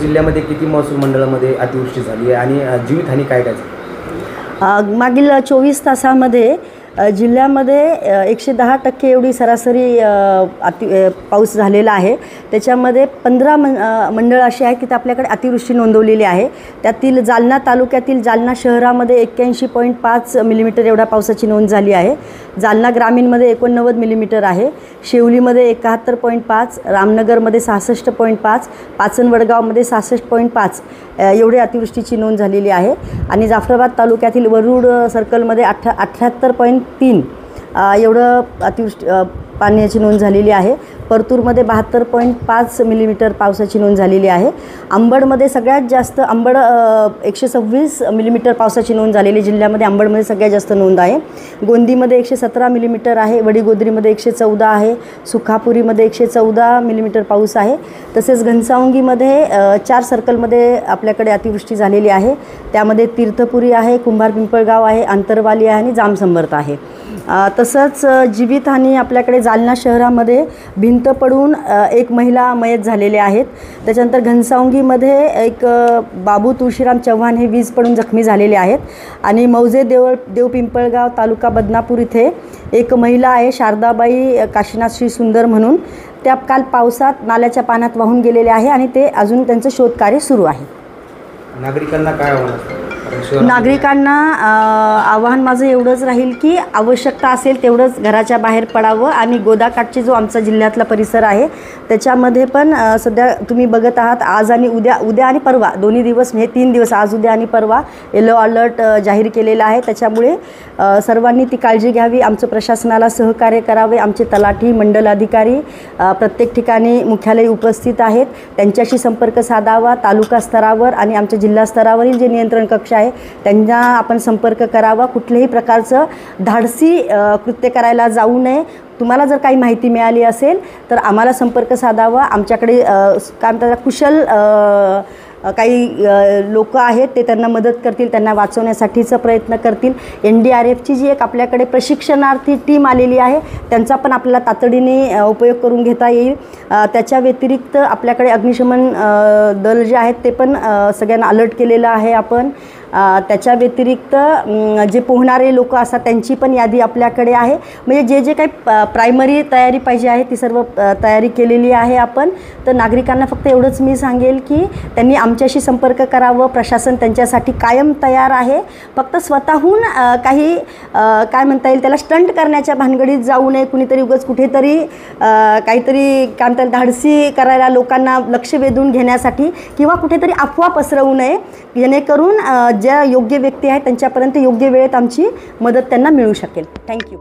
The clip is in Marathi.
जिल्ह्यामध्ये किती महसूल मंडळामध्ये अतिवृष्टी झाली आहे आणि जीवितहानी काय काय झाली? मागील 24 तासामध्ये जिल्ह्यामध्ये 110% एवढी सरासरी पाऊस झालेला आहे। त्याच्यामध्ये 15 मंडळ अशी आहेत की ते आपल्याकडे अतिवृष्टी नोंदवलेली आहे। त्यातील जालना तालुक्यातील जालना शहरामध्ये 81.5 मिलीमीटर एवढा पावसाची नोंद झाली आहे। जालना ग्रामीणमध्ये 89 मिलीमीटर आहे। शेवलीमध्ये 71.5, रामनगरमध्ये 66.5, पाचन वडगावमध्ये 66.5 एवढे अतिवृष्टीची नोंद झालेली आहे। आणि जाफराबाद तालुक्यातील वरुड सर्कलमध्ये 78.3 एवढं अतिवृष्टी पाण्याची नोंद झालेली आहे। परतूरमध्ये 72.5 मिलीमीटर पावसाची नोंद झालेली आहे। अंबडमध्ये सगळ्यात जास्त अंबड 126 मिलीमीटर पावसाची नोंद झालेली जिल्ह्यामध्ये अंबडमध्ये सगळ्यात जास्त नोंद आहे। गोंदीमध्ये 117 मिलीमीटर आहे। वडीगोद्रीमध्ये 114 आहे। सुखापुरीमध्ये 114 मिलीमीटर पाऊस आहे। तसेच घनसावंगीमध्ये 4 सर्कलमध्ये आपल्याकडे अतिवृष्टी झालेली आहे। त्यामध्ये तीर्थपुरी आहे, कुंभार पिंपळगाव आहे, आंतरवाली आहे आणि जामसंबर्थ आहे। तसंच जीवितहानी आपल्याकडे जालना शहरामध्ये भिंत पडून एक महिला मयत झालेले आहेत। त्याच्यानंतर घनसावंगीमध्ये एक बाबू तुळशीराम चव्हाण हे वीज पडून जखमी झालेले आहेत। आणि मौजे देवपिंपळगाव तालुका बदनापूर इथे एक महिला आहे शारदाबाई काशीनाथ श्री सुंदर म्हणून, त्या काल पावसात नाल्याच्या पाण्यात वाहून गेलेले आहे आणि ते अजून त्यांचं शोधकार्य सुरू आहे। नागरिकांना काय आव्हान असतं? नागरिकांना आव्हान माझं एवढंच राहील की आवश्यकता असेल तेवढंच घराच्या बाहेर पडावं। आणि गोदाकाठची जो आमचा जिल्ह्यातला परिसर आहे त्याच्यामध्ये पण सध्या तुम्ही बघत आहात आज आणि उद्या आणि परवा दोन्ही दिवस म्हणजे 3 दिवस आज उद्या आणि परवा येलो अलर्ट जाहीर केलेला आहे। त्याच्यामुळे सर्वांनी ती काळजी घ्यावी, आमचं प्रशासनाला सहकार्य करावे। आमचे तलाठी मंडल अधिकारी प्रत्येक ठिकाणी मुख्यालय उपस्थित आहेत, त्यांच्याशी संपर्क साधावा। तालुका स्तरावर आणि आमच्या जिल्हा स्तरावरील जे नियंत्रण कक्ष आहे त्यांना आपण संपर्क करावा। कुठल्याही प्रकारचं धाडसी कृत्य करायला जाऊ नये। तुम्हाला जर काही माहिती मिळाली असेल तर आम्हाला संपर्क साधावा। आमच्याकडे काय म्हणतात कुशल काही लोक आहेत, ते त्यांना मदत करतील, त्यांना वाचवण्यासाठीचा प्रयत्न करतील। NDRFची जी एक आपल्याकडे प्रशिक्षणार्थी टीम आलेली आहे त्यांचा पण आपल्याला तातडीने उपयोग करून घेता येईल। त्याच्या व्यतिरिक्त आपल्याकडे अग्निशमन दल जे आहेत ते पण सगळ्यांना अलर्ट केलेलं आहे आपण। त्याच्या व्यतिरिक्त जे पोहणारे लोक असतात त्यांची पण यादी आपल्याकडे आहे। म्हणजे जे काही प्रायमरी तयारी पाहिजे आहे ती सर्व तयारी केलेली आहे आपण। तर नागरिकांना फक्त एवढंच मी सांगेल की त्यांनी आमच्याशी संपर्क करावं, प्रशासन त्यांच्यासाठी कायम तयार आहे। फक्त स्वतःहून काही काय म्हणता येईल त्याला स्टंट करण्याच्या भानगडीत जाऊ नये। कुणीतरी उगाच कुठेतरी काहीतरी काय म्हणता येईल धाडसी करायला लोकांना लक्ष वेधून घेण्यासाठी किंवा कुठेतरी अफवा पसरवू नये, जेणेकरून ज्या योग्य व्यक्ती आहेत त्यांच्यापर्यंत योग्य वेळेत आमची मदत त्यांना मिळू शकेल। थँक्यू।